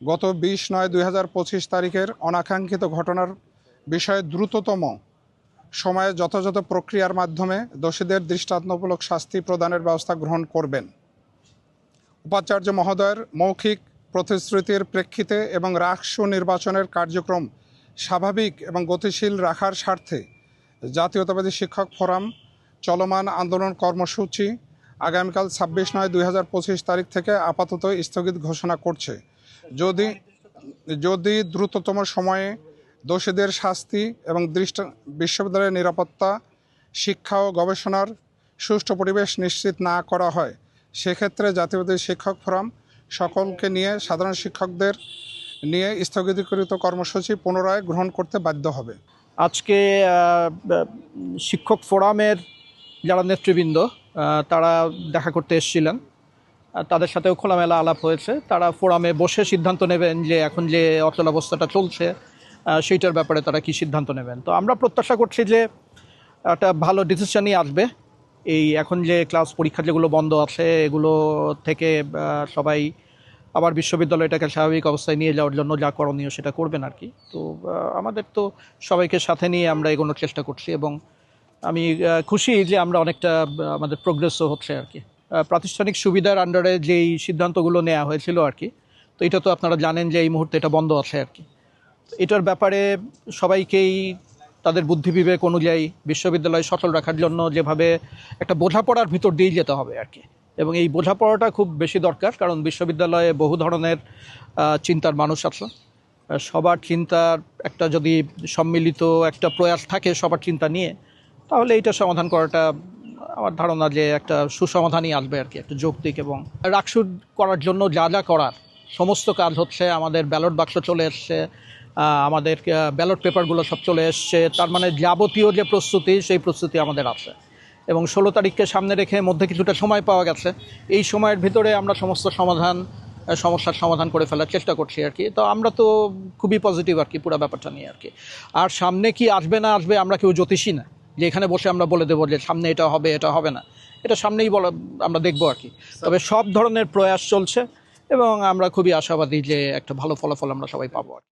গত 20/9/2025 তারিখের অনাকাঙ্ক্ষিত ঘটনার বিষয়ে দ্রুততম সময়ে যথাযথ প্রক্রিয়ার মাধ্যমে দোষীদের দৃষ্টান্তমূলক শাস্তি প্রদানের ব্যবস্থা গ্রহণ করবেন। উপাচার্য মহোদয়ের মৌখিক প্রতিশ্রুতির প্রেক্ষিতে এবং রাষ্ট্র নির্বাচনের কার্যক্রম স্বাভাবিক এবং গতিশীল রাখার স্বার্থে জাতীয়তাবাদী শিক্ষক ফোরাম চলমান আন্দোলন কর্মসূচি আগামীকাল 26/9/2025 তারিখ থেকে আপাতত স্থগিত ঘোষণা করছে। যদি দ্রুততম সময়ে দোষীদের শাস্তি এবং বিশ্ববিদ্যালয়ের নিরাপত্তা, শিক্ষা ও গবেষণার সুষ্ঠু পরিবেশ নিশ্চিত না করা হয়, সেক্ষেত্রে জাতীয়তাবাদী শিক্ষক ফোরাম সকলকে নিয়ে সাধারণ শিক্ষকদের নিয়ে স্থগিতকৃত কর্মসূচি পুনরায় গ্রহণ করতে বাধ্য হবে। আজকে শিক্ষক ফোরামের যারা নেতৃবৃন্দ তারা দেখা করতে এসেছিলেন, তাদের সাথেও খোলামেলা আলাপ হয়েছে। তারা ফোরামে বসে সিদ্ধান্ত নেবেন যে এখন যে অচলাবস্থাটা চলছে সেইটার ব্যাপারে তারা কি সিদ্ধান্ত নেবেন। তো আমরা প্রত্যাশা করছি যে একটা ভালো ডিসিশনই আসবে। এই এখন যে ক্লাস পরীক্ষা যেগুলো বন্ধ আছে এগুলো থেকে সবাই আবার বিশ্ববিদ্যালয়টাকে স্বাভাবিক অবস্থায় নিয়ে যাওয়ার জন্য যা করণীয় সেটা করবেন আর কি। তো আমাদের তো সবাইকে সাথে নিয়ে আমরা এগোনোর চেষ্টা করছি এবং আমি খুশি যে আমরা অনেকটা আমাদের প্রোগ্রেসও হচ্ছে আর কি। প্রাতিষ্ঠানিক সুবিধার আন্ডারে যেই সিদ্ধান্তগুলো নেওয়া হয়েছিল আর কি, তো এটা তো আপনারা জানেন যে এই মুহূর্তে এটা বন্ধ আছে আর কি। এটার ব্যাপারে সবাইকেই তাদের বুদ্ধি বিবেক অনুযায়ী বিশ্ববিদ্যালয় সচল রাখার জন্য যেভাবে একটা বোঝাপড়ার ভিতর দিয়ে যেতে হবে আর কি। এবং এই বোঝাপড়াটা খুব বেশি দরকার, কারণ বিশ্ববিদ্যালয়ে বহু ধরনের চিন্তার মানুষ আছে। সবার চিন্তার একটা যদি সম্মিলিত একটা প্রয়াস থাকে সবার চিন্তা নিয়ে, তাহলে এইটা সমাধান করাটা আমার ধারণা যে একটা সুসমাধানই আসবে আর কি, একটা যৌক্তিক। এবং রাকসু করার জন্য যা যা করার সমস্ত কাজ হচ্ছে। আমাদের ব্যালট বাক্স চলে এসছে, আমাদের ব্যালট পেপারগুলো সব চলে এসছে। তার মানে যাবতীয় যে প্রস্তুতি সেই প্রস্তুতি আমাদের আছে এবং 16 তারিখকে সামনে রেখে মধ্যে কিছুটা সময় পাওয়া গেছে। এই সময়ের ভিতরে আমরা সমস্ত সমস্যার সমাধান করে ফেলার চেষ্টা করছি আর কি। তো আমরা তো খুবই পজিটিভ আর কি পুরো ব্যাপারটা নিয়ে আর কি। আর সামনে কি আসবে না আসবে আমরা কেউ জ্যোতিষী না যে এখানে বসে আমরা বলে দেবো যে সামনে এটা হবে এটা হবে না, এটা সামনেই আমরা দেখবো আর কি। তবে সব ধরনের প্রয়াস চলছে এবং আমরা খুবই আশাবাদী যে একটা ভালো ফলাফল আমরা সবাই পাবো আর কি।